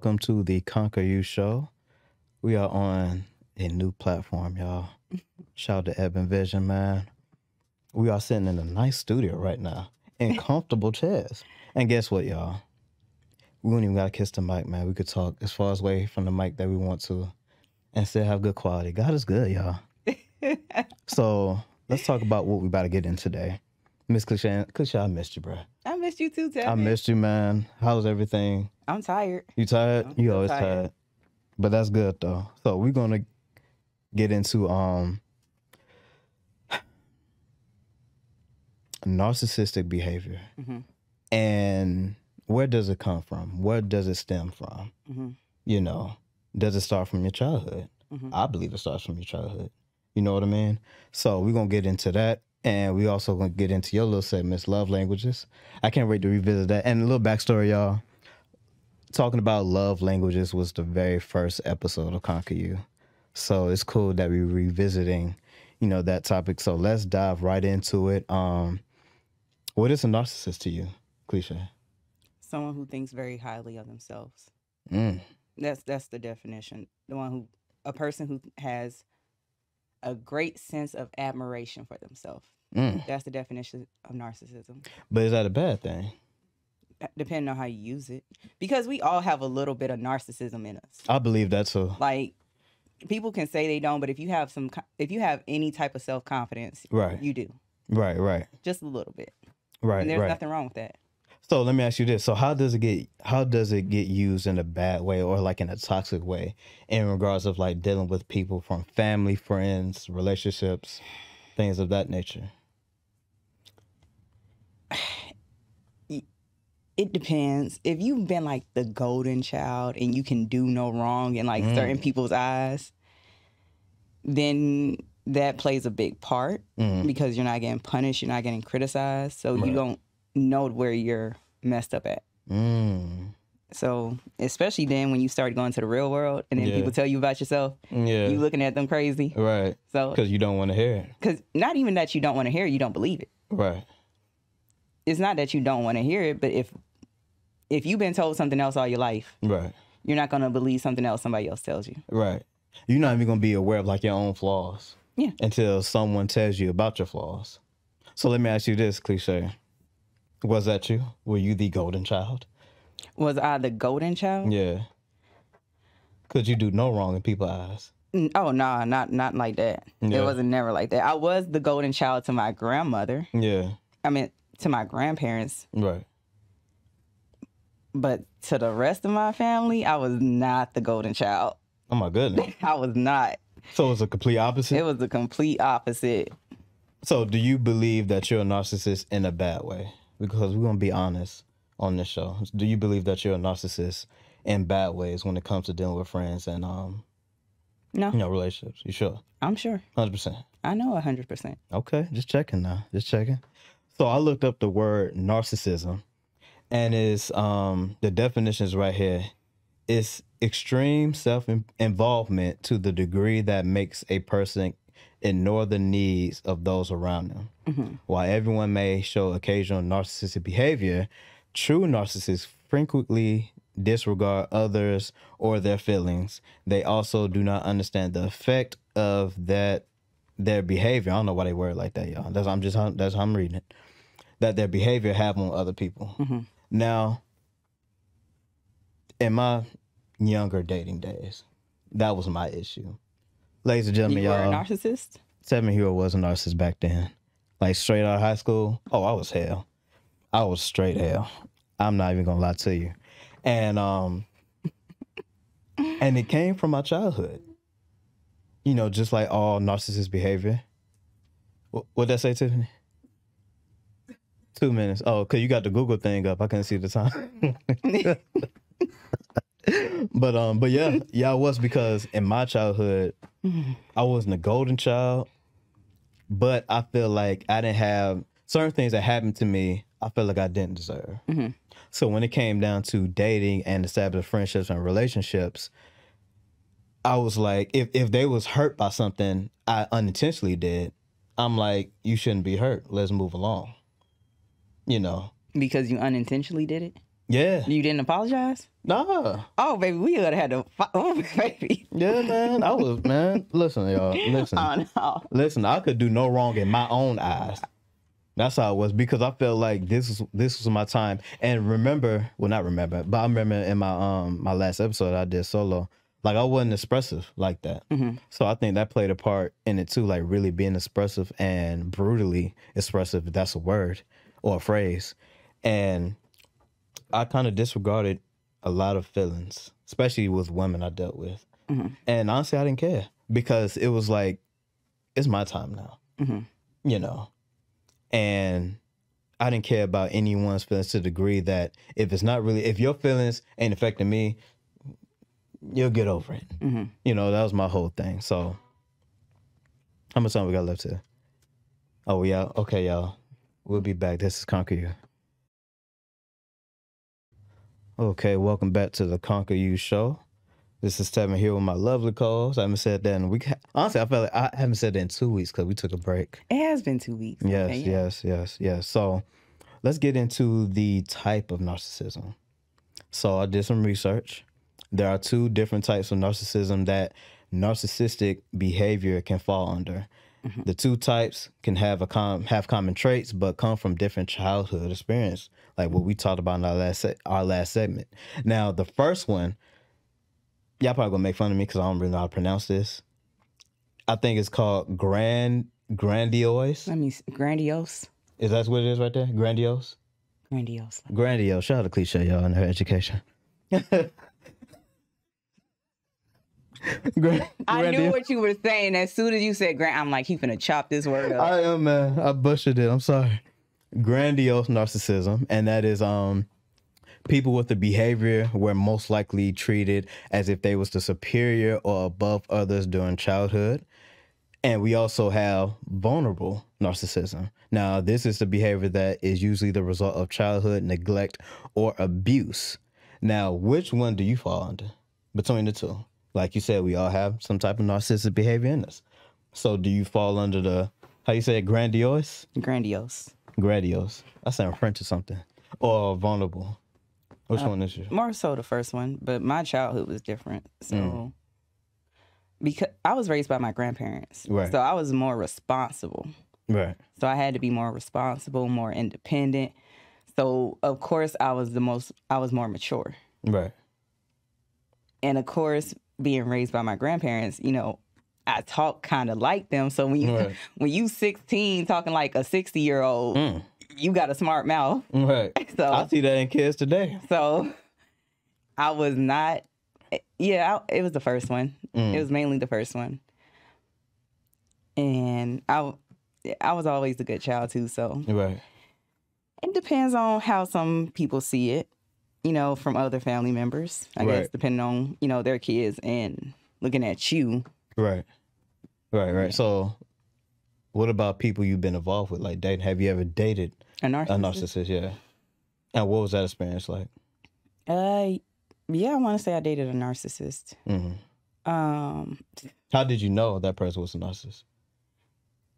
welcome to the Counqu3r show. We are on a new platform, y'all. Shout out to Eben Vision, man. We are sitting in a nice studio right now in comfortable chairs. And guess what, y'all? We don't even got to kiss the mic, man. We could talk as far away from the mic that we want to and still have good quality. God is good, y'all. So let's talk about what we about to get in today. Miss Counqu3r, I missed you, bro. I missed you too, Tevin. I missed you, man. How's everything? I'm tired. You tired? I'm You still always tired. tired. But that's good, though. So we're going to get into narcissistic behavior. Mm-hmm. And where does it come from? Where does it stem from? Mm-hmm. You know, does it start from your childhood? Mm-hmm. I believe it starts from your childhood. You know what I mean? So we're going to get into that. And we also going to get into your little segments, love languages. I can't wait to revisit that. And a little backstory, y'all. Talking about love languages was the very first episode of Counqu3r. So it's cool that we're revisiting, you know, that topic. So let's dive right into it. What is a narcissist to you, Counqu3r? Someone who thinks very highly of themselves. Mm. That's the definition. A person who has a great sense of admiration for themselves. Mm. That's the definition of narcissism. But is that a bad thing? Depending on how you use it. Because we all have a little bit of narcissism in us. I believe that too. Like, people can say they don't, but if you have any type of self-confidence, Right. you do. Right. Just a little bit. Right. And there's right. nothing wrong with that. So let me ask you this. So how does it get used in a bad way or like in a toxic way in regards of like dealing with people from family, friends, relationships, things of that nature? It depends. If you've been like the golden child and you can do no wrong in like certain people's eyes, then that plays a big part because you're not getting punished, you're not getting criticized, so you don't know where you're messed up at. So especially then when you start going to the real world and then people tell you about yourself, you looking at them crazy. Right. So because you don't want to hear it. Because not even that you don't want to hear it, you don't believe it. Right. It's not that you don't want to hear it, but if you've been told something else all your life, Right. you're not going to believe something else somebody else tells you. Right. You're not even going to be aware of like your own flaws. Yeah. Until someone tells you about your flaws. So let me ask you this, Counqu3r. Was that you? Were you the golden child? Was I the golden child? Yeah. Could you do no wrong in people's eyes? Oh, no, not like that. Yeah. It wasn't never like that. I was the golden child to my grandmother. Yeah. I mean, to my grandparents. Right. But to the rest of my family, I was not the golden child. Oh, my goodness. I was not. So it was a complete opposite? It was the complete opposite. So do you believe that you're a narcissist in a bad way? Because we're going to be honest on this show. Do you believe that you're a narcissist in bad ways when it comes to dealing with friends and No. you know, relationships? You sure? I'm sure. 100%. I know 100%. Okay, just checking now. Just checking. So I looked up the word narcissism, and it's the definition is right here. It's extreme self-involvement to the degree that makes a person ignore the needs of those around them. While everyone may show occasional narcissistic behavior, true narcissists frequently disregard others or their feelings. They also do not understand the effect of their behavior. I don't know why they word like that, y'all. That's how I'm reading it. That their behavior have on other people. Now, in my younger dating days, that was my issue. Ladies and gentlemen, You were y'all. a narcissist? Tevin Hero was a narcissist back then. Like straight out of high school. Oh, I was hell. I was straight hell. I'm not even gonna lie to you. And and it came from my childhood. You know, just like all narcissist behavior. What'd that say, Tiffany? 2 minutes. Oh, cause you got the Google thing up. I couldn't see the time. But yeah, it was because in my childhood, I wasn't a golden child, but I feel like I didn't have certain things that happened to me. I feel like I didn't deserve. So when it came down to dating and establishing friendships and relationships, I was like, if they was hurt by something I unintentionally did, I'm like, you shouldn't be hurt. Let's move along. You know. Because you unintentionally did it? Yeah. You didn't apologize? Nah. Oh, baby, we would have had to fight. Oh, baby. Yeah, man. I was, man. Listen, y'all. Listen. Oh, no. Listen, I could do no wrong in my own eyes. That's how it was, because I felt like this was my time. And not remember, but I remember in my my last episode I did solo, like I wasn't expressive like that. So I think that played a part in it too, like really being expressive and brutally expressive, if that's a word or a phrase. And I kind of disregarded a lot of feelings, especially with women I dealt with. And honestly, I didn't care, because it was like, it's my time now, you know. And I didn't care about anyone's feelings to the degree that if your feelings ain't affecting me, you'll get over it. You know, that was my whole thing. So, how much time we got left here? Oh, we out? Okay, y'all. We'll be back. This is Counqu3r. Okay, welcome back to the Counqu3r show. This is Tevin here with my lovely co-host. I haven't said that in a week. Honestly, I felt like I haven't said that in 2 weeks because we took a break. It has been 2 weeks. Yes, Okay, yes. So let's get into the type of narcissism. So I did some research. There are 2 different types of narcissism that narcissistic behavior can fall under. The 2 types can have common traits, but come from different childhood experience, like what we talked about in our last segment. Now, the first one, y'all probably gonna make fun of me because I don't really know how to pronounce this. I think it's called grandiose. Let me see. Grandiose. Is that what it is right there? Grandiose? Grandiose. Grandiose. Shout out to Cliche, y'all, in her education. I knew what you were saying. As soon as you said grand, I'm like, he finna chop this word up. I am, man. I butchered it. I'm sorry. Grandiose narcissism. And that is people with the behavior were most likely treated as if they was the superior or above others during childhood. And we also have vulnerable narcissism. Now, this is the behavior that is usually the result of childhood neglect or abuse. Now, which one do you fall under between the 2? Like you said, we all have some type of narcissistic behavior in us. So do you fall under the, how you say it, grandiose? Grandiose. Grandiose. I sound French or something. Or vulnerable. Which one is you? More so the first one, but my childhood was different. So, because I was raised by my grandparents. Right. So I was more responsible. Right. So I had to be more responsible, more independent. So, of course, I was more mature. Right. And, of course, being raised by my grandparents, you know, I talk kind of like them. So when you 16 talking like a 60-year-old, you got a smart mouth. Right. So I see that in kids today. So I was not. Yeah, it was the first one. It was mainly the first one. And I was always a good child too. So right. It depends on how some people see it. You know, from other family members, I guess, depending on, you know, their kids and looking at you. Right. Yeah. So what about people you've been involved with, like dating? Have you ever dated a narcissist? A narcissist, yeah. And what was that experience like? Yeah, I want to say I dated a narcissist. How did you know that person was a narcissist?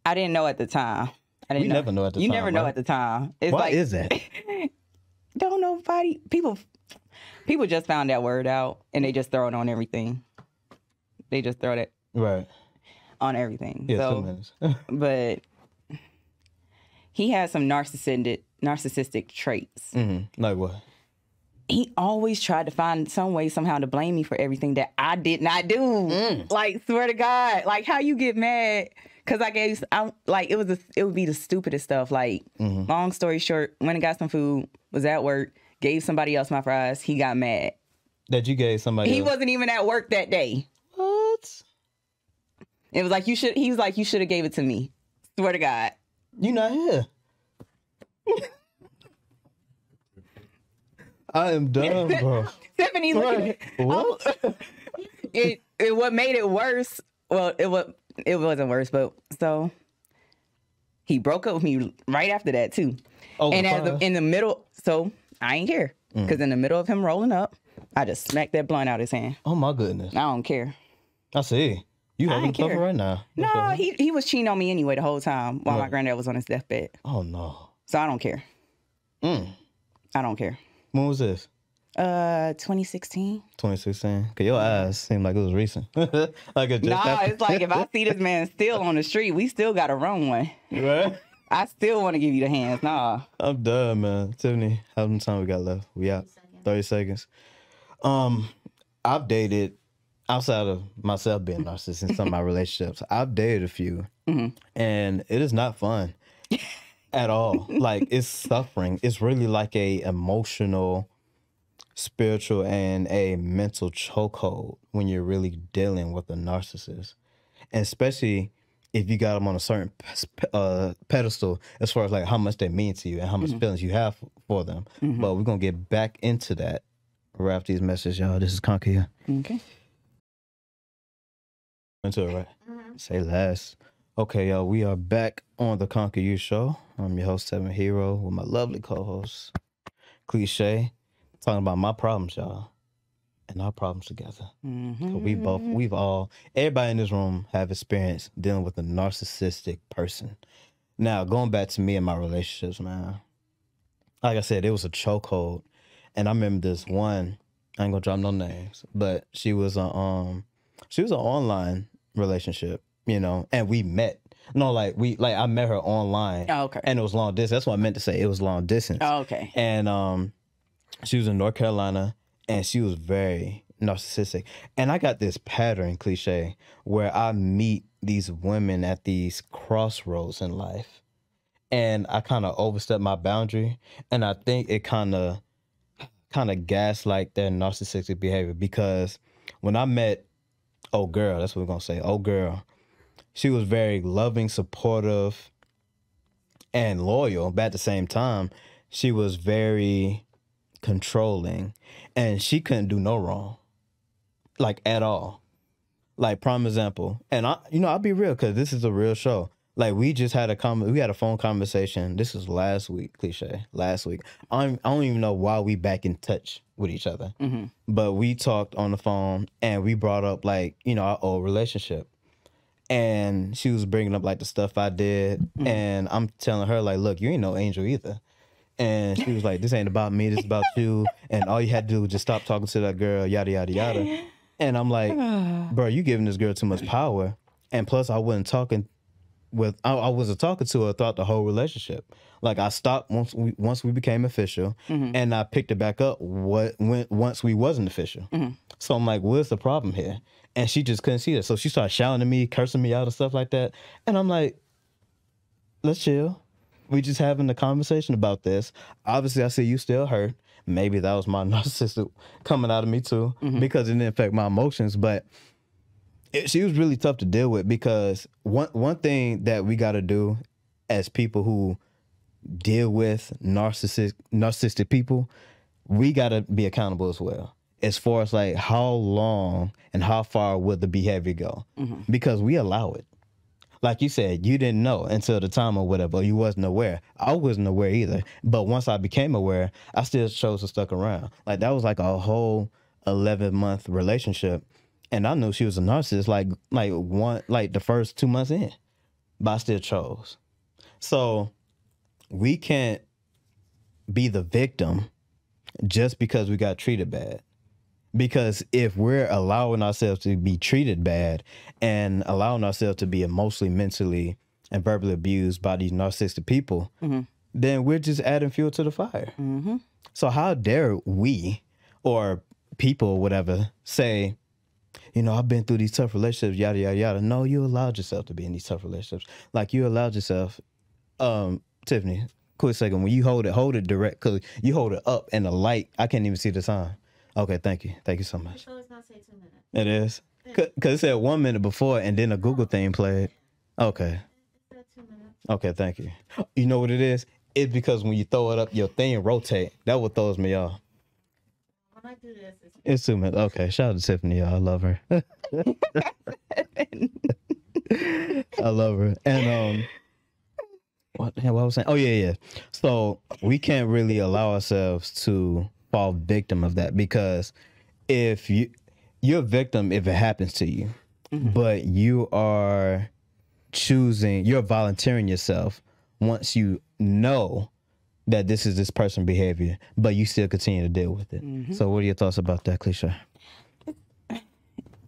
I didn't know at the time. You never know at the time. You never know at the time. It's Why is that? Don't nobody. People just found that word out and they just throw it on everything. They just throw that on everything. Yeah, so, 2 minutes. But he had some narcissistic traits. Like what? He always tried to find some way somehow to blame me for everything that I did not do. Like, swear to God, like how you get mad because it would be the stupidest stuff. Like, long story short, went and got some food, was at work, gave somebody else my fries. He got mad that you gave somebody else. He wasn't even at work that day. What? It was like he was like, you should have gave it to me. Swear to God. You not here. I am done, bro. Tiffany, what? What made it worse? Well, it wasn't worse, but so he broke up with me right after that too. Oh, and in the middle, so I ain't care because in the middle of him rolling up, I just smacked that blunt out his hand. Oh my goodness! I don't care. I see. You having trouble right now? No, he was cheating on me anyway the whole time while my granddad was on his deathbed. Oh no! So I don't care. I don't care. When was this? 2016. 2016. Cause your eyes seem like it was recent. Like it just happened. It's like if I see this man still on the street, we still got to run one. Right? I still want to give you the hands. Nah. I'm done, man. Tiffany, how much time we got left? We out. 30 seconds. I've dated, outside of myself being narcissistic in some of my relationships, I've dated a few, and it is not fun at all. Like, it's suffering. It's really like a emotional, spiritual, and a mental chokehold when you're really dealing with a narcissist, and especially if you got them on a certain pedestal as far as like how much they mean to you and how much feelings you have for them. But we're gonna get back into that right after these messages, y'all. This is Counqu3r. Okay. Into it, right? Say less. Okay, y'all. We are back on the Counqu3r show. I'm your host, Seven Hero, with my lovely co-host, Cliche, talking about my problems, y'all, and our problems together. So everybody in this room have experience dealing with a narcissistic person. Now, going back to me and my relationships, man, like I said, it was a chokehold. And I remember this one, I ain't gonna drop no names, but she was an online relationship, you know, and we met. No, I met her online. Oh, okay. And it was long distance. That's what I meant to say. It was long distance. Oh, okay. And she was in North Carolina, and she was very narcissistic. And I got this pattern, Cliche, where I meet these women at these crossroads in life, and I kind of overstep my boundary, and I think it kind of gaslight their narcissistic behavior, because when I met old girl, that's what we're gonna say, old girl, she was very loving, supportive, and loyal, but at the same time, she was very controlling, and she couldn't do no wrong, like at all. Like, prime example, and I'll be real, because this is a real show. Like, we just had we had a phone conversation. This was last week, Cliche, last week. I don't even know why we back in touch with each other, but we talked on the phone, and we brought up, like, our old relationship, and she was bringing up like the stuff I did, and I'm telling her, like, look, you ain't no angel either. And she was like, this ain't about me, this is about you. And all you had to do was just stop talking to that girl, yada, yada, yada. And I'm like, bro, you giving this girl too much power. And plus, I wasn't talking to her throughout the whole relationship. Like, I stopped once we became official, and I picked it back up once we wasn't official. So I'm like, what's the problem here? And she just couldn't see it. So she started shouting at me, cursing me out and stuff like that. And I'm like, let's chill. We just having a conversation about this. Obviously, I see you still hurt. Maybe that was my narcissist coming out of me too, because it didn't affect my emotions. But she was really tough to deal with, because one thing that we got to do as people who deal with narcissistic people, we got to be accountable as well, as far as like how long and how far would the behavior go, because we allow it. Like you said, you didn't know until the time or whatever. You wasn't aware. I wasn't aware either. But once I became aware, I still chose to stuck around. Like, that was like a whole 11-month relationship, and I knew she was a narcissist like the first 2 months in, but I still chose. So we can't be the victim just because we got treated bad. Because if we're allowing ourselves to be treated bad and allowing ourselves to be emotionally, mentally, and verbally abused by these narcissistic people, then we're just adding fuel to the fire. So how dare we, or people or whatever, say, I've been through these tough relationships, yada, yada, yada. No, you allowed yourself to be in these tough relationships. Like, you allowed yourself, Tiffany, quick second, when you hold it direct, because you hold it up in the light, I can't even see the time. Okay, thank you. Thank you so much. So it's not say 2 minutes. It is? Because it said 1 minute before, and then a Google thing played. Okay. It said 2 minutes. Okay, thank you. You know what it is? It's because when you throw it up, your thing rotate. That what throws me off. When I do this, It's 2 minutes. Okay, shout out to Tiffany, y'all. I love her. I love her. And what the hell was I saying? Oh, yeah. So we can't really allow ourselves to fall victim of that, because if you're a victim if it happens to you, but you're volunteering yourself once you know that this is this person behavior, but you still continue to deal with it. So what are your thoughts about that cliche?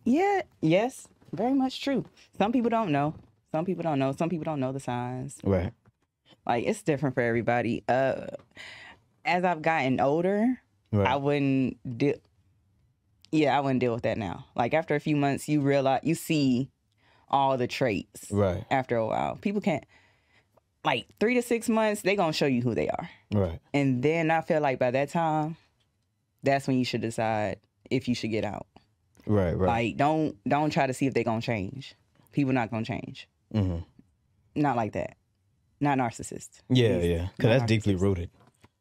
Yeah, yes, very much true. Some people don't know. Some people don't know. Some people don't know the signs. Right. Like, it's different for everybody. As I've gotten older, Right. I wouldn't deal with that now. Like, after a few months, you realize, you see all the traits. Right. After a while, people can't, like, 3 to 6 months, they gonna show you who they are. Right. And then I feel like by that time, that's when you should decide if you should get out. Right. Right. Like, don't try to see if they're gonna change. People not gonna change. Not like that. Not narcissists. Yeah, yeah. Because Not that's deeply narcissists. rooted,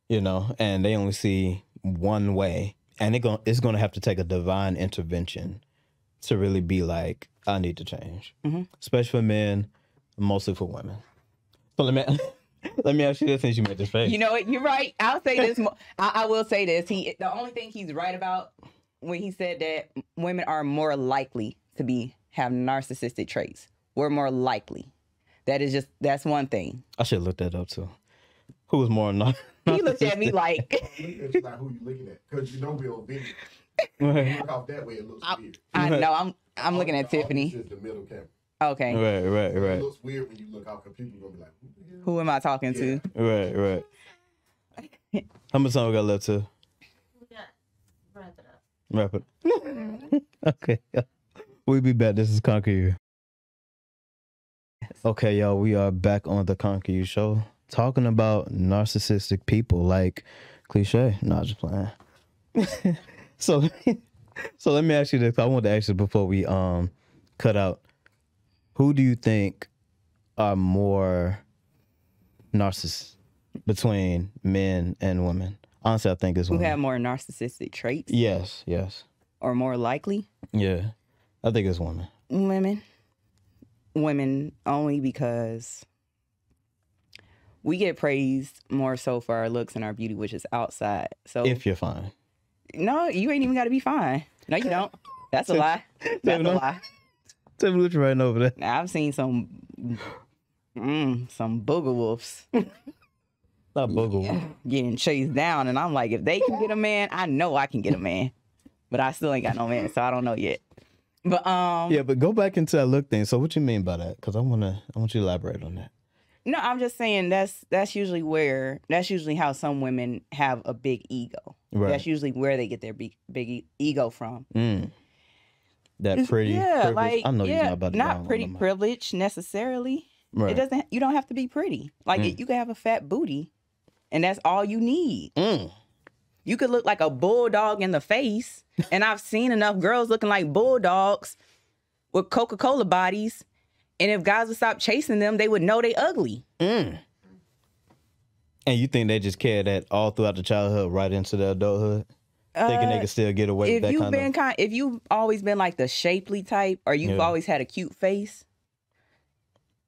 you know, and they only see one way. And it's going to have to take a divine intervention to really be like, I need to change. Especially for men, mostly for women. So let me ask you this since you made this face. You know what? You're right. I'll say this. I will say this. The only thing he's right about when he said that women are more likely to have narcissistic traits. We're more likely. That's one thing. I should look that up too. Who was more He looked at me like. It's like who you looking at, because you know we're on video. Right. Look off that way, it looks weird. I know. I'm looking at Tiffany. This is the middle camera. Okay. Right. It looks weird when you look out, because people gonna be like, who the hell? Who am I talking to? Right. How much time we got left to We got wrap it up. wrap it? Okay. We'll be back. This is Counqu3r. Okay, y'all, we are back on the Counqu3r show talking about narcissistic people like cliche. No, just playing. So let me ask you this. I want to ask you before we cut out. Who do you think are more narcissists between men and women? Honestly, I think it's Who women. have more narcissistic traits? Yes. Or more likely? Yeah. I think it's women. Women only because we get praised more so for our looks and our beauty, which is outside. So If you're fine. no, you ain't even got to be fine. No, you don't. That's a lie. That's a lie. Tell me what you're writing over there. Now, I've seen some booger wolves Not booger. getting chased down, and I'm like, if they can get a man, I know I can get a man. But I still ain't got no man, so I don't know yet. But Yeah, but go back into that look thing. So what you mean by that? Because I want you to elaborate on that. no, I'm just saying that's usually how some women have a big ego. Right. That's usually where they get their big ego from. That pretty privilege. like I know you're not about to not down pretty on my- privilege necessarily. Right. It doesn't. You don't have to be pretty. Like you can have a fat booty, and that's all you need. You could look like a bulldog in the face, and I've seen enough girls looking like bulldogs with Coca-Cola bodies, and if guys would stop chasing them, they would know they ugly. And you think they just carry that all throughout the childhood right into the adulthood? Thinking they can still get away with that If you've always been like the shapely type, or you've always had a cute face,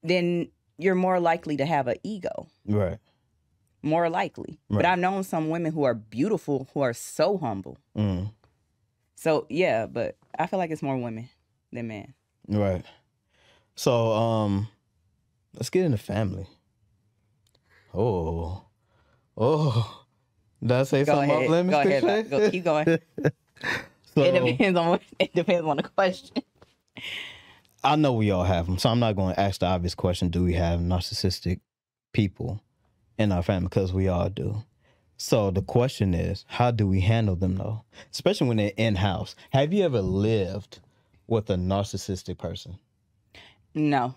then you're more likely to have an ego. Right. More likely. Right. But I've known some women who are beautiful, who are so humble. So yeah, but I feel like it's more women than men. Right. So let's get into family. Oh. Did I say Go something ahead. off limits? Go ahead. Go, keep going. So, It depends on the question. I know we all have them, so I'm not going to ask the obvious question, do we have narcissistic people in our family? Because we all do. So the question is, how do we handle them, though? Especially when they're in-house. Have you ever lived with a narcissistic person? No.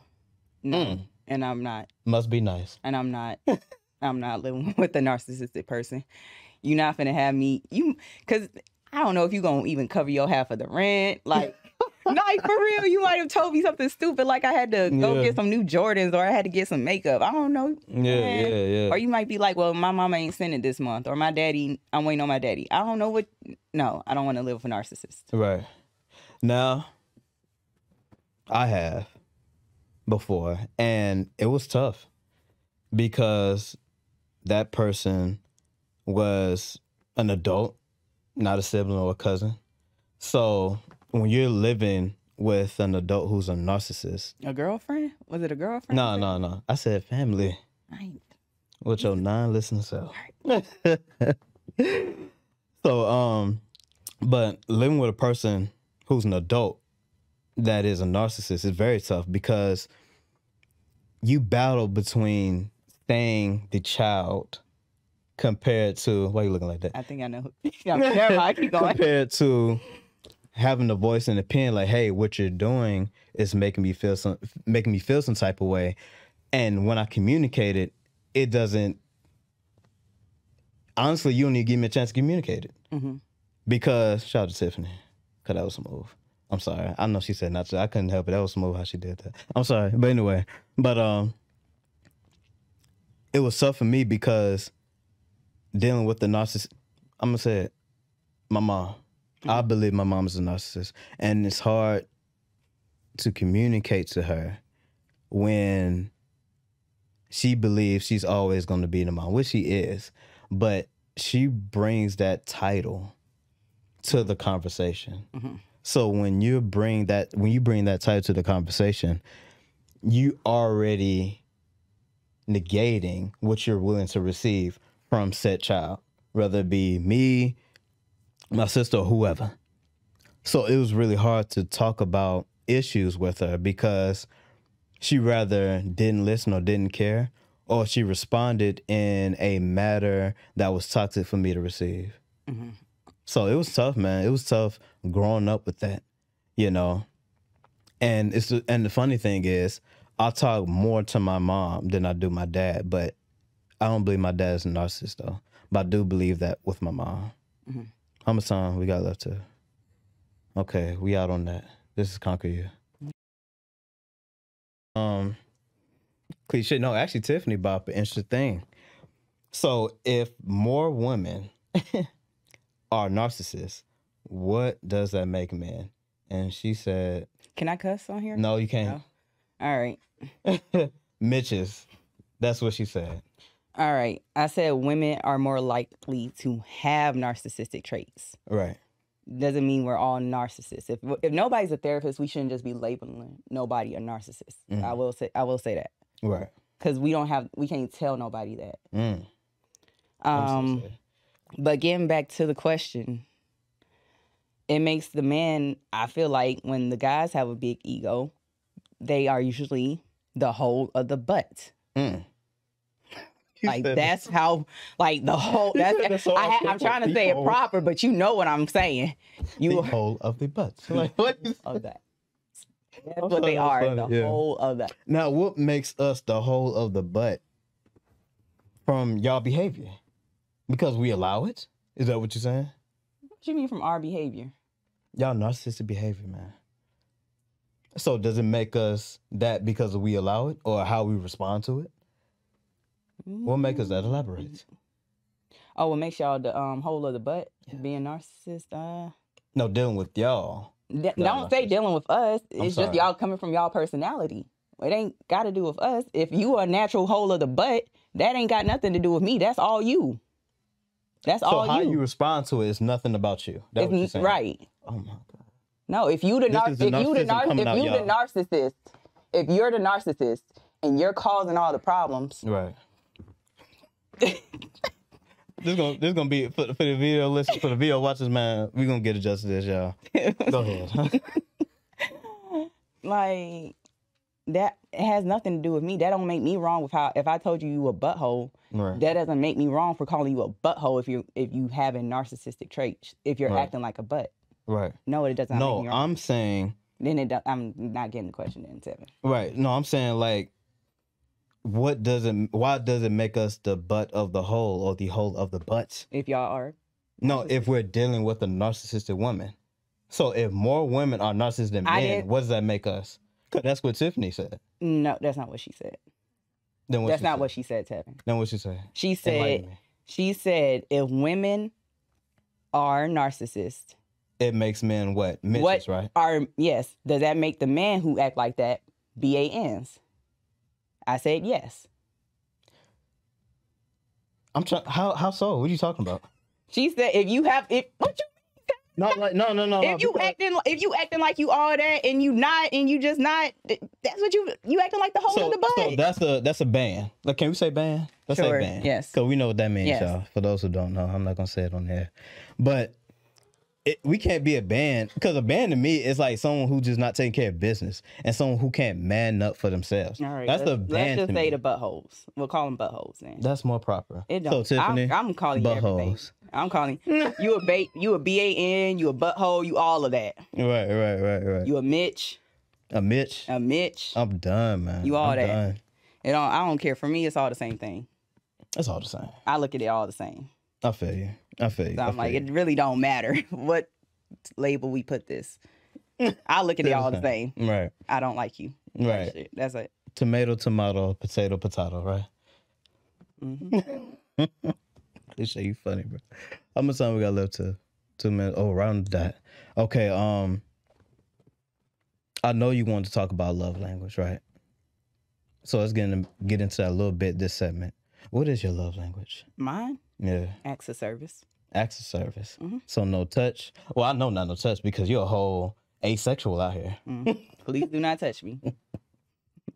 And I'm not. Must be nice. And I'm not. I'm not living with a narcissistic person. You're not finna have me. Because I don't know if you're going to even cover your half of the rent. Like, like for real, you might have told me something stupid, like I had to go get some new Jordans, or I had to get some makeup. I don't know. Yeah. Or you might be like, well, my mama ain't sent it this month, or my daddy, I'm waiting on my daddy. I don't know what. No, I don't want to live with a narcissist. Right. Now, I have before, and it was tough because that person was an adult, not a sibling or a cousin. So when you're living with an adult who's a narcissist. A girlfriend? Was it a girlfriend? No. I said family. Right. With your non-listening self. So, but living with a person who's an adult that is a narcissist is very tough because you battle between staying the child compared to, why are you looking like that? I think I know. Never mind, keep going. Compared to having a voice and opinion, like, hey, what you're doing is making me feel some type of way. And when I communicate it, it doesn't, honestly, you don't even give me a chance to communicate it. Mm-hmm. Because, shout out to Tiffany, because that was smooth. I'm sorry. I know she said not to. I couldn't help it. That was smooth how she did that. I'm sorry. But anyway, it was tough for me because dealing with the narcissist, I'm going to say it, my mom. Mm-hmm. I believe my mom is a narcissist. And it's hard to communicate to her when she believes she's always going to be the mom, which she is. But she brings that title to the conversation. Mm-hmm. So when you bring that title to the conversation, you already negating what you're willing to receive from said child, whether it be me, my sister, or whoever. So it was really hard to talk about issues with her because she rather didn't listen or didn't care, or she responded in a matter that was toxic for me to receive. Mm-hmm. So it was tough, man. It was tough growing up with that, you know. And the funny thing is, I talk more to my mom than I do my dad, but I don't believe my dad is a narcissist, though. But I do believe that with my mom. Mm-hmm. How much time we got left to? Okay, we out on that. This is Counqu3r. Cliche. No, actually, Tiffany brought up an interesting thing. So if more women are narcissists, what does that make men? And she said, "Can I cuss on here?" No, you can't. No. All right. Mitches. That's what she said. All right. I said women are more likely to have narcissistic traits. Right. Doesn't mean we're all narcissists. If nobody's a therapist, we shouldn't just be labeling nobody a narcissist. Mm. I will say that. Right. Because we can't tell nobody that. Mm. But getting back to the question, it makes the man, I feel like when the guys have a big ego, they are usually the whole of the butt. Mm. Like that's how, like the whole. That's I'm trying to say it proper, but you know what I'm saying. The whole of the butt. Like what? Of that. That's what they are. Funny. The whole of that. Now, what makes us the whole of the butt from y'all behavior? Because we allow it? Is that what you're saying? What do you mean from our behavior? Y'all narcissistic behavior, man. So does it make us that because we allow it or how we respond to it? What makes us that? Elaborate. Oh, what makes y'all the whole of the butt? Being narcissist? No, dealing with y'all. Don't say dealing with us. It's just y'all coming from y'all personality. It ain't got to do with us. If you are a natural whole of the butt, that ain't got nothing to do with me. That's all you. That's all you. So how you respond to it is nothing about you. That's what you're saying. Right. Oh my God. No, if you're the narcissist and you're causing all the problems. Right. This gonna be for the video listeners, for the video watchers, man. We gonna get adjusted to this, y'all. Go ahead. Like that has nothing to do with me. That don't make me wrong with how. If I told you a butthole, right, that doesn't make me wrong for calling you a butthole if you have a narcissistic trait. If you're acting like a butt, right? No, it doesn't. No, make me wrong. I'm saying. Then I'm not getting the question in 7. Right. No, I'm saying like. Why does it make us the butt of the whole or the whole of the butts? If y'all are. No, if we're dealing with a narcissistic woman. So if more women are narcissists than men, what does that make us? Because that's what Tiffany said. No, that's not what she said. Then that's not what she said, Tevin. Then what she said? She said if women are narcissists. It makes men what? Midgets, right? Yes. Does that make the man who act like that BANs? I said yes. I'm trying. How so? What are you talking about? She said if you have what you No, like no. If you acting like you all that and you not and you just not, that's what you acting like the whole of the butt. So that's a band. Like, can we say band? Let's say band. Yes. Because we know what that means, Yes. y'all. For those who don't know, I'm not gonna say it on there. But we can't be a band, because a band to me is like someone who just not taking care of business and someone who can't man up for themselves. All right, that's the let's band. just to say me. the buttholes. We'll call them buttholes then. That's more proper. It don't. So Tiffany, I'm calling you everything. buttholes. I'm calling you a BAN, you a butthole, you all of that. Right. You a Mitch. A Mitch. I'm done, man. You all I'm that. Done. I don't care. For me, it's all the same thing. It's all the same. I look at it all the same. I feel you. So I'm like, it really don't matter what label we put this. I look at it all the same. Right. I don't like you. Right. Shit. That's it. Tomato, potato, right? Mm-hmm. They say you funny, bro. How much time we got left to 2 minutes? Oh, around that. Okay. I know you wanted to talk about love language, right? So let's get into that a little bit this segment. What is your love language? Mine? Yeah. Acts of service. Acts of service. Mm-hmm. So no touch. Well, I know not no touch because you're a whole asexual out here. Mm. Please do not touch me.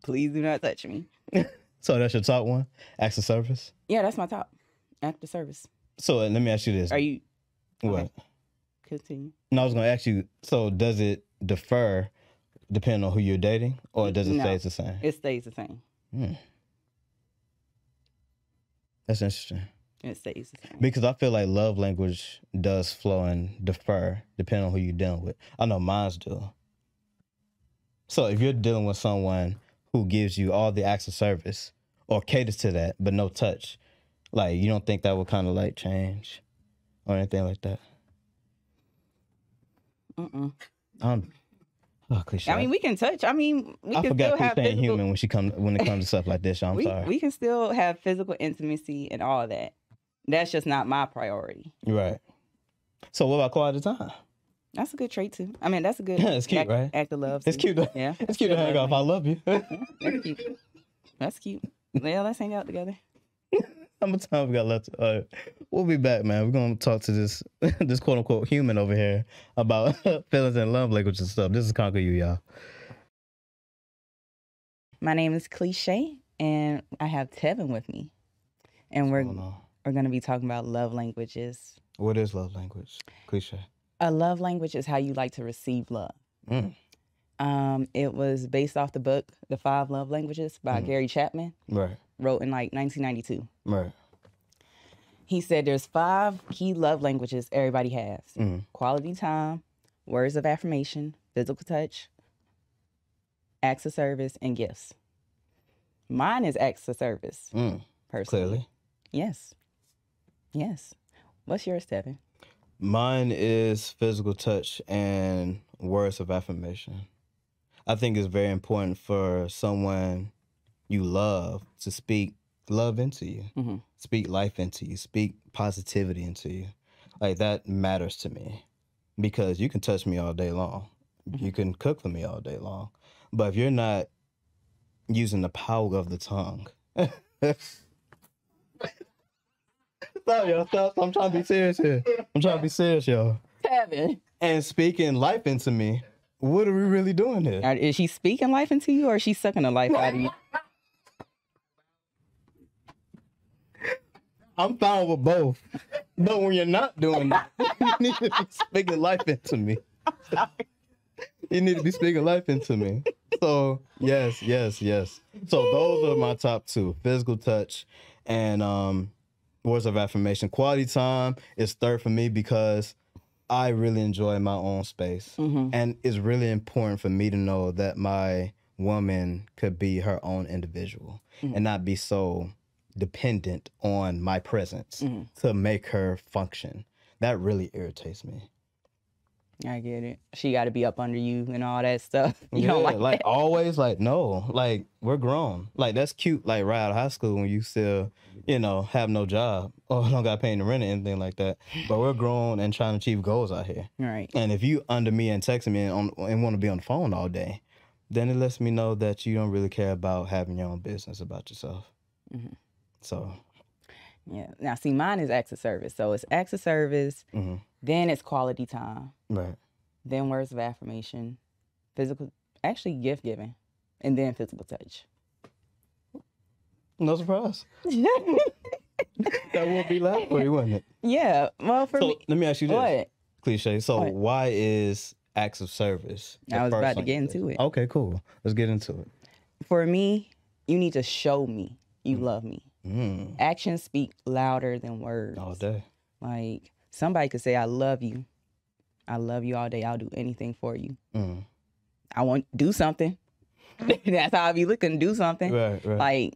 Please do not touch me. So that's your top one? Acts of service? Yeah, that's my top. Act of service. So let me ask you this. Are you... What? Okay. Continue. No, I was going to ask you, so does it differ depending on who you're dating, or does it stay the same? It stays the same. That's interesting. It stays the same. Because I feel like love language does flow and differ depending on who you're dealing with. I know mine's do. So if you're dealing with someone who gives you all the acts of service or caters to that, but no touch, like, you don't think that would kind of like change or anything like that? Cliche. I mean, we can touch. I mean, we I can forgot still have cliche physical... human when it comes to stuff like this. I'm sorry. We can still have physical intimacy and all that. That's just not my priority. Right. So what about quality time? That's a good trait too. I mean, that's a good. It's cute, right? Act of love. It's too. cute. Yeah. It's cute to hang off. I love you. Yeah, that's cute. That's cute. Yeah, let's hang out together. How much time we got left? We'll be back, man. We're gonna talk to this quote unquote human over here about feelings and love language and stuff. This is Counqu3r, y'all. My name is Cliche, and I have Tevin with me, and we're gonna be talking about love languages. What is love language? Cliche. A love language is how you like to receive love. It was based off the book The 5 Love Languages by Gary Chapman. Right. Wrote in like 1992. Right. He said there's 5 key love languages everybody has. Quality time, words of affirmation, physical touch, acts of service, and gifts. Mine is acts of service, personally. Clearly. Yes. What's yours, Tevin? Mine is physical touch and words of affirmation. I think it's very important for someone you love to speak love into you, speak life into you, speak positivity into you. Like, that matters to me, because you can touch me all day long. You can cook for me all day long. But if you're not using the power of the tongue. Stop, y'all. Stop. I'm trying to be serious here. Y'all. Tevin. And speaking life into me, what are we really doing here? Is she speaking life into you, or is she sucking the life out of you? I'm fine with both. But when you're not doing that, you need to be speaking life into me. You need to be speaking life into me. So, yes. So those are my top 2. Physical touch and words of affirmation. Quality time is third for me because I really enjoy my own space. And it's really important for me to know that my woman could be her own individual and not be so dependent on my presence to make her function. That really irritates me. I get it. She got to be up under you and all that stuff. You don't like that? Always, like, no, like, we're grown. Like, that's cute, like, right out of high school when you still, have no job or don't got paying the rent or anything like that. But we're grown and trying to achieve goals out here. Right. And if you under me and texting me and want to be on the phone all day, then it lets me know that you don't really care about having your own business about yourself. So. Yeah. Now, see, mine is acts of service. So it's acts of service, Mm-hmm. then it's quality time, Right. then words of affirmation, actually gift giving, and then physical touch. No surprise. That would be last for you, wouldn't it? Yeah. Well, for So me, let me ask you this. what? Cliche. So What? why is acts of service? the I was first about to on get your into list? it. Okay, cool. Let's get into it. For me, you need to show me you love me. Mm. Actions speak louder than words. All day. Like, somebody could say, I love you. I love you all day. I'll do anything for you. Mm. I want to do something. That's how I be looking, do something. Right, right. Like,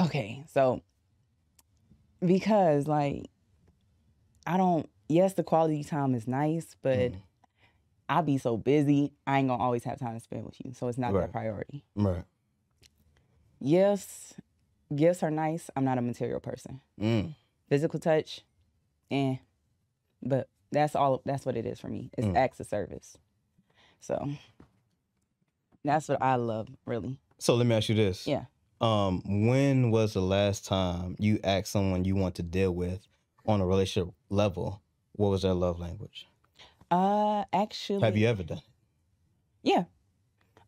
okay, so because like yes, the quality time is nice, but I be so busy, I ain't gonna always have time to spend with you. So it's not Right. that priority. Right. Yes, gifts are nice. I'm not a material person. Mm. Physical touch, but that's what it is for me. It's acts of service. So that's what I love, really. So let me ask you this. Yeah. When was the last time you asked someone you want to deal with on a relationship level, what was their love language? Actually, Have you ever done it? Yeah.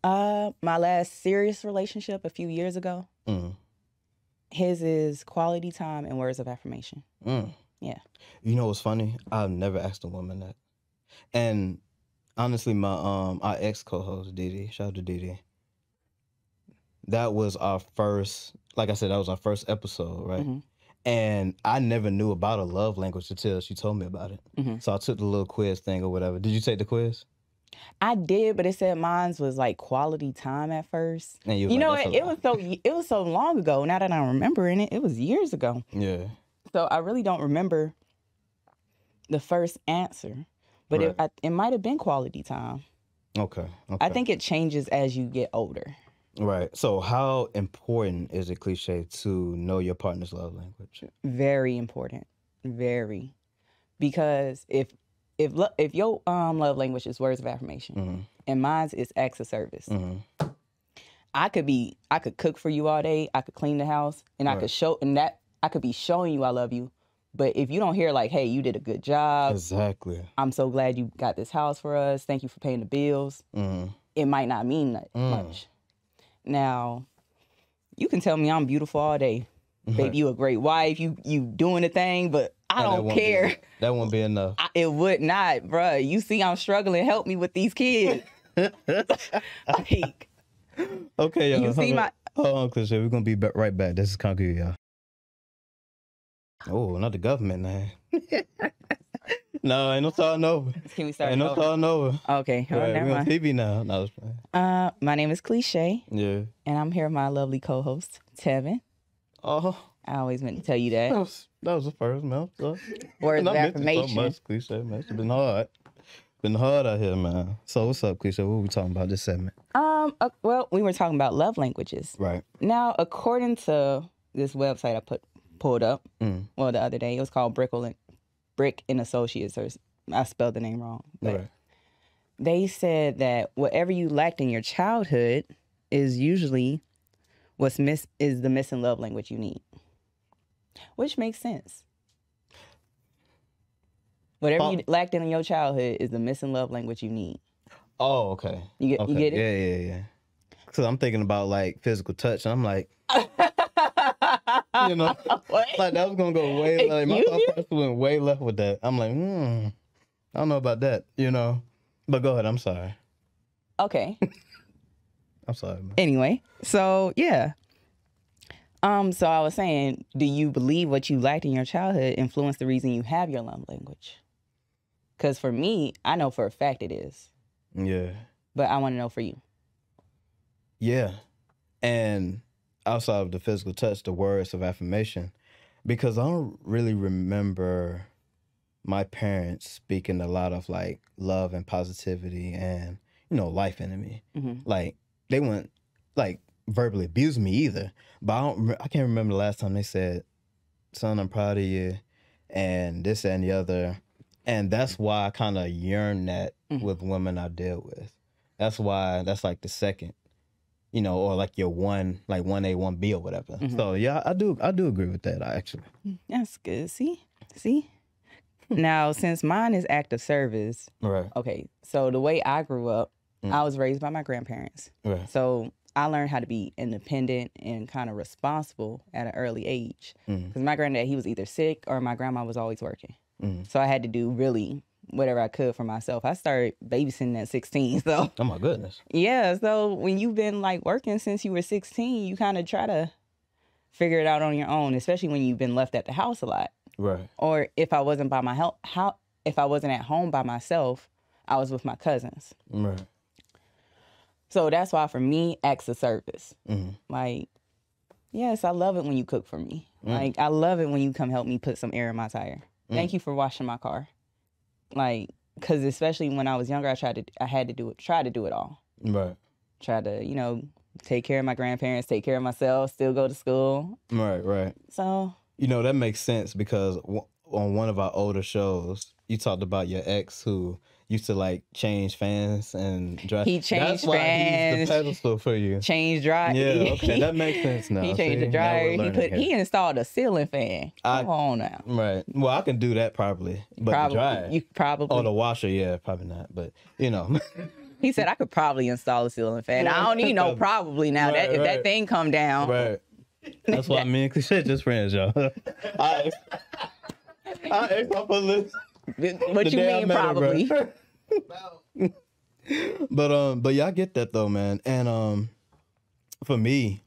My last serious relationship a few years ago, his is quality time and words of affirmation. Yeah. You know what's funny? I've never asked a woman that. And honestly, my our ex co-host Didi, shout out to Didi. That was our first, like I said, that was our first episode, right? Mm-hmm. And I never knew about a love language until she told me about it. Mm-hmm. So I took the little quiz thing or whatever. Did you take the quiz? I did, but it said mine was like quality time at first. And you You know, like, it was so long ago. Now that I'm remembering it, it was years ago. Yeah. So I really don't remember the first answer, but Right. it might have been quality time. Okay. I think it changes as you get older. Right. So how important is it, cliche, to know your partner's love language? Very important, very, because if your love language is words of affirmation and mine is acts of service, I could cook for you all day, I could clean the house, and I could be showing you I love you. But if you don't hear like, hey, you did a good job. Exactly. I'm so glad you got this house for us. Thank you for paying the bills. It might not mean that much. Now, you can tell me I'm beautiful all day. Baby, you a great wife. You doing the thing, but I don't care. That won't be enough. It would not, bruh. You see I'm struggling. Help me with these kids. Like, okay, y'all. you see Hold on, cliche. We're going to be right back. This is Counqu3r, y'all. Oh, not the government now. No, ain't no starting over. Can we start Ain't no over? starting over. Okay, Right, never we on mind. TV now. No, I was playing. My name is Cliche, Yeah. and I'm here with my lovely co-host, Tevin. Oh, I always meant to tell you that. that was the first month. So. Words And of I missed it affirmation. so much, cliche, man. It's been hard. Been hard out here, man. So what's up, cliche? What we talking about this segment? Well, we were talking about love languages. Right. Now, according to this website I pulled up, well, the other day, it was called Brick and Associates, or I spelled the name wrong. But Right. they said that whatever you lacked in your childhood is usually is the missing love language you need, which makes sense. Whatever you lacked in your childhood is the missing love language you need. Oh, okay. You get it? Yeah. Because I'm thinking about like physical touch, and I'm like, you know, What? like that was gonna go way. Like my You thought process went way left with that. I'm like, I don't know about that, you know. But go ahead. I'm sorry. Okay. I'm sorry, man. Anyway, so yeah. So I was saying, do you believe what you lacked in your childhood influenced the reason you have your love language? Because for me, I know for a fact it is. Yeah. But I want to know for you. Yeah. And outside of the physical touch, the words of affirmation, because I don't really remember my parents speaking a lot of like love and positivity and, you know, life into me. Like they wouldn't like verbally abuse me either, but I can't remember the last time they said, son, I'm proud of you and this and the other. And that's why I kind of yearn that with women I deal with. That's why that's like the second, you know, or like your one, like 1A, 1B or whatever. So yeah, I do agree with that actually. That's good. See? Now, since mine is active service, Right. okay, so the way I grew up, I was raised by my grandparents. Right. So I learned how to be independent and kind of responsible at an early age. Because my granddad, he was either sick or my grandma was always working. So I had to do really whatever I could for myself. I started babysitting at 16. So Oh my goodness. yeah, so when you've been like working since you were 16, you kind of try to figure it out on your own, especially when you've been left at the house a lot. Right. Or if I wasn't by my if I wasn't at home by myself, I was with my cousins. Right. So that's why for me, acts of service. Like, yes, I love it when you cook for me. Like, I love it when you come help me put some air in my tire. Thank you for washing my car. Like, because especially when I was younger, I had to do it all. Right. Try to, you know, take care of my grandparents, take care of myself, still go to school. Right. So, You know, that makes sense because on one of our older shows, you talked about your ex who used to like change fans and drive. He changed That's why fans, he's the pedestal for you. change dryer. Yeah, okay, that makes sense now. He changed the See, now dryer. we're learning He here. installed a ceiling fan. Come on now. Right. Well, I can do that probably, but Probably the dryer. you probably. Oh, the washer, yeah, probably not. But you know, He said I could probably install a ceiling fan. I don't need no probably now. Right, If right. that thing come down, right. That's why me and Cliche just friends, y'all. I asked my police. what you mean probably? But yeah, I get that though, man. And for me,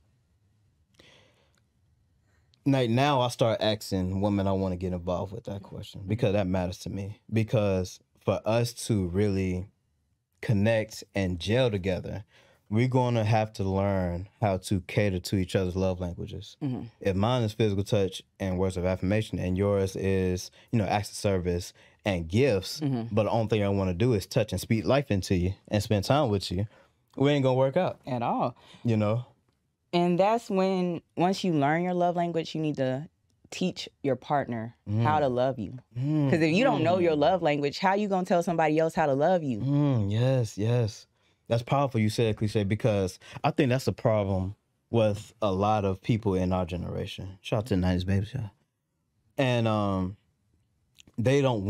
like now I start asking women I want to get involved with that question because that matters to me. Because for us to really connect and gel together, we're gonna have to learn how to cater to each other's love languages. If mine is physical touch and words of affirmation, and yours is, you know, acts of service and gifts, but the only thing I want to do is touch and speak life into you and spend time with you, we ain't gonna work out, At all. you know? And that's when, once you learn your love language, you need to teach your partner how to love you. Because if you don't know your love language, how you gonna tell somebody else how to love you? Yes. That's powerful you said, Cliche, because I think that's a problem with a lot of people in our generation. Shout out to the 90s babies, y'all. And they don't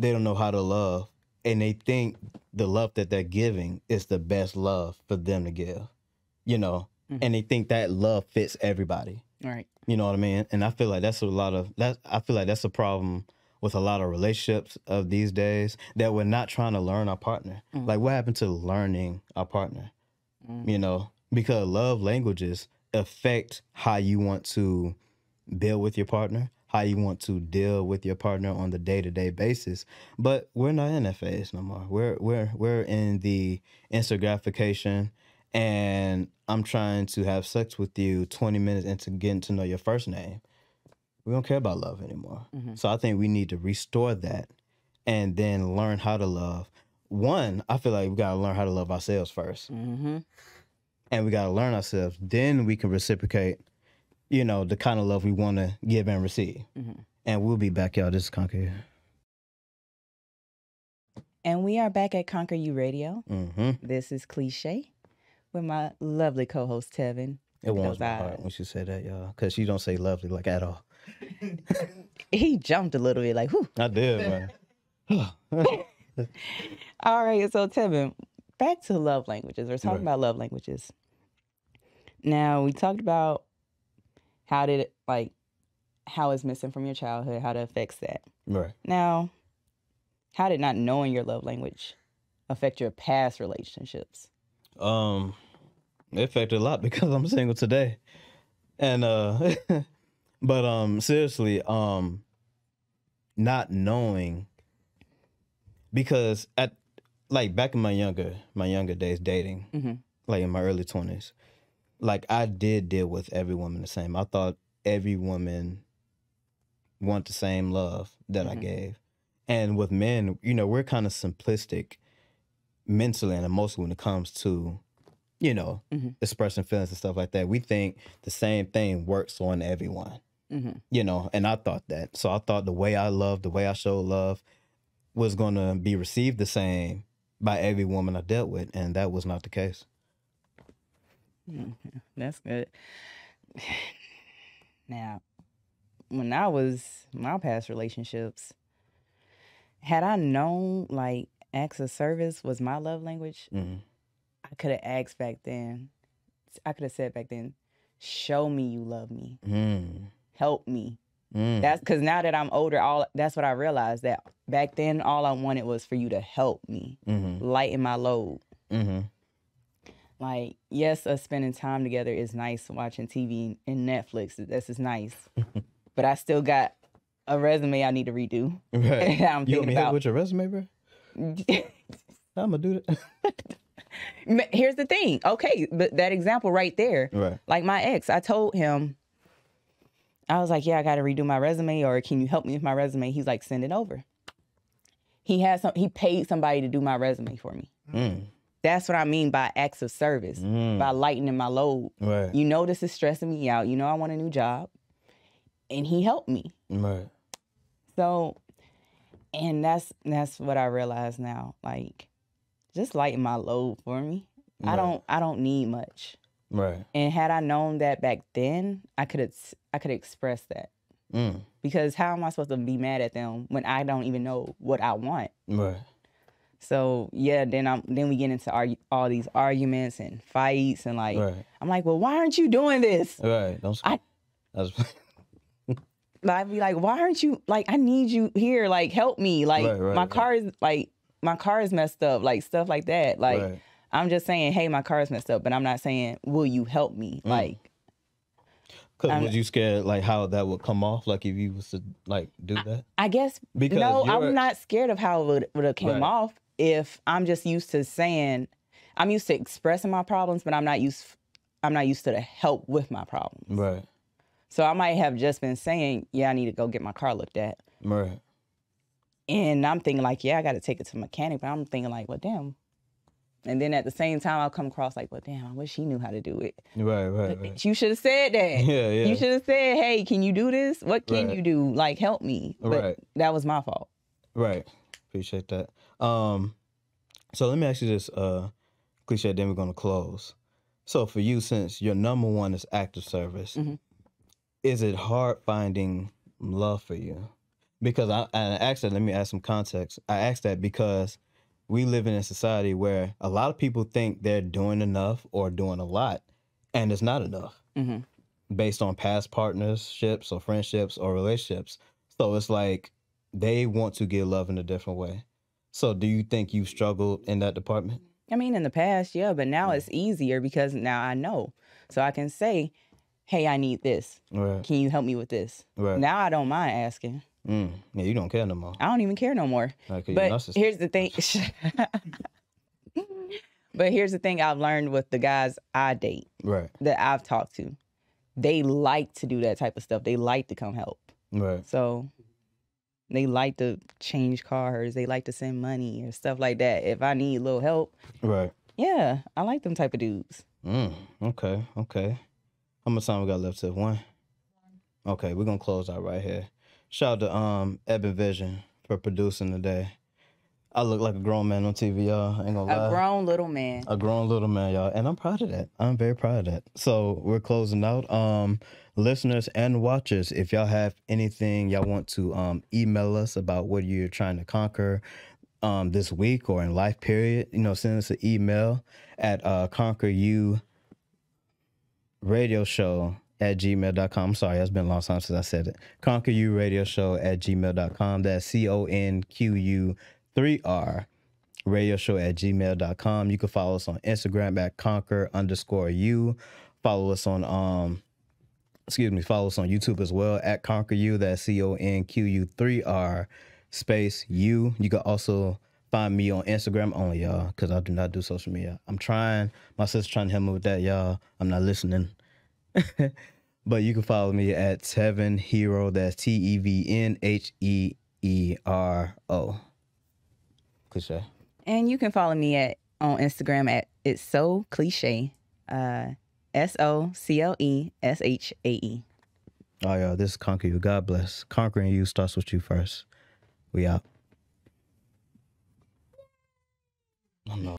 know how to love, and they think the love that they're giving is the best love for them to give, you know, and they think that love fits everybody. Right. You know what I mean? And I feel like that's a problem with a lot of relationships of these days, that we're not trying to learn our partner. Like, what happened to learning our partner? You know, because love languages affect how you want to build with your partner, how you want to deal with your partner on the day-to-day basis. But we're not in that phase no more. We're in the instant gratification, and I'm trying to have sex with you 20 minutes into getting to know your first name. We don't care about love anymore. So I think we need to restore that and then learn how to love. One, I feel like we got to learn how to love ourselves first. And we got to learn ourselves. Then we can reciprocate, you know, the kind of love we want to give and receive. And we'll be back, y'all. This is Counqu3r. And we are back at Counqu3r Radio. This is Cliche with my lovely co-host Tevin. It warms my heart when she said that, y'all, because she don't say lovely like at all. He jumped a little bit like, whew. I did, man. All right, so Tevin, back to love languages. We're talking about love languages. Now, we talked about how it's missing from your childhood, how that affects that. Right. Now, how did not knowing your love language affect your past relationships? It affected a lot because I'm single today. And but seriously, not knowing, because at like back in my younger days dating, like in my early 20s, like I did deal with every woman the same. I thought every woman want the same love that I gave. And with men, you know, we're kind of simplistic mentally and emotionally when it comes to, you know, expressing feelings and stuff like that. We think the same thing works on everyone, you know, and I thought that. So I thought the way I loved, the way I showed love was going to be received the same by every woman I dealt with. And that was not the case. That's good. Now, when I was my past relationships, had I known like acts of service was my love language, I could have asked back then. I could have said back then, show me you love me. Help me. That's because now that I'm older, that's what I realized, that back then all I wanted was for you to help me, lighten my load. Like, yes, us spending time together is nice, watching TV and Netflix. This is nice. But I still got a resume I need to redo. Right. I'm You want me thinking help about with your resume, bro? I'm gonna do that. Here's the thing. Okay, but that example right there, Right. like my ex, I told him, I was like, yeah, I got to redo my resume, or can you help me with my resume? He's like, send it over. He paid somebody to do my resume for me. That's what I mean by acts of service, by lightening my load. Right. You know, this is stressing me out. You know, I want a new job. And he helped me. Right. So, and that's what I realize now. Like, just lighten my load for me. Right. I don't need much. Right. And had I known that back then, I could express that. Because how am I supposed to be mad at them when I don't even know what I want? Right. So yeah, then we get into all these arguments and fights, and like, I'm like, well, why aren't you doing this? Right. I'd be like, why aren't you, like, I need you here, like, help me, like, my car is messed up, like, stuff like that. Like, I'm just saying, hey, my car is messed up, but I'm not saying, will you help me? Like, because was you scared, like, how that would come off, like, if you was to, like, do that? I guess, because no, I'm not scared of how it would have came off if I'm just used to saying, I'm used to expressing my problems, but I'm not used to the help with my problems. Right. So I might have just been saying, yeah, I need to go get my car looked at. Right. And I'm thinking like, yeah, I got to take it to a mechanic. But I'm thinking like, well, damn. And then at the same time, I'll come across like, well, damn, I wish he knew how to do it. Right. You should have said that. Yeah. You should have said, hey, can you do this? What can you do? Like, help me. But that was my fault. Right. Appreciate that. So let me ask you this cliche, then we're going to close. So for you, since your number one is active service, is it hard finding love for you? Because I asked that, let me add some context. I asked that because we live in a society where a lot of people think they're doing enough or doing a lot, and it's not enough based on past partnerships or friendships or relationships. So it's like they want to get love in a different way. So do you think you've struggled in that department? I mean, in the past, yeah, but now it's easier because now I know. So I can say, hey, I need this. Right. Can you help me with this? Right. Now I don't mind asking. Yeah, you don't care no more. I don't even care no more. But here's the thing. But here's the thing I've learned with the guys I date, that I've talked to. They like to do that type of stuff. They like to come help. Right. So they like to change cars. They like to send money or stuff like that. If I need a little help. Right. Yeah, I like them type of dudes. Okay. How much time we got left? 1? Okay, we're going to close out right here. Shout out to Eben Vision for producing today. I look like a grown man on TV, y'all. I ain't gonna lie. A grown little man. A grown little man, y'all. And I'm proud of that. I'm very proud of that. So we're closing out. Listeners and watchers, if y'all have anything y'all want to email us about what you're trying to conquer this week or in life period, send us an email at Counqu3r radio show at gmail.com. I'm sorry, it's been a long time since I said it. Counqu3r radio show at gmail.com. That's Counqu3r radio show at gmail.com. You can follow us on Instagram at Counqu3r_u. Follow us on follow us on YouTube as well at Counqu3r. That's Counqu3r space U. You can also find me on Instagram only, y'all, because I do not do social media. I'm trying. My sister's trying to help me with that, y'all. I'm not listening. But you can follow me at Tevin Hero. That's TEVNHEERO. Cliche. And you can follow me on Instagram at It's So Cliche. SOCLESHAE. All right, y'all. This is Counqu3r. God bless. Conquering you starts with you first. We out. I know.